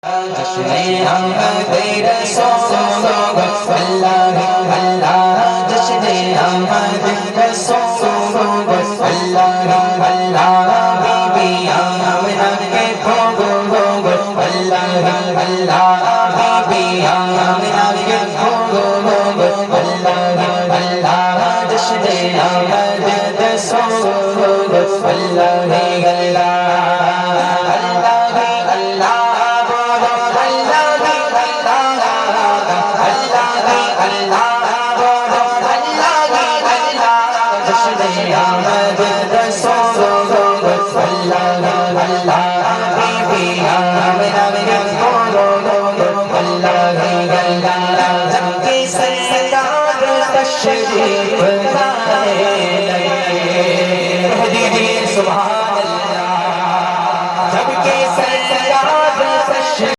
جشن آمد رسول اللہ اللہ جشن آمد رسول اللہ اللہ بی بی آمنہ کے بھوگ اللہ اللہ بی بی آمنہ کے بھوگ اللہ اللہ جشن آمد رسول اللہ اللہ تشریف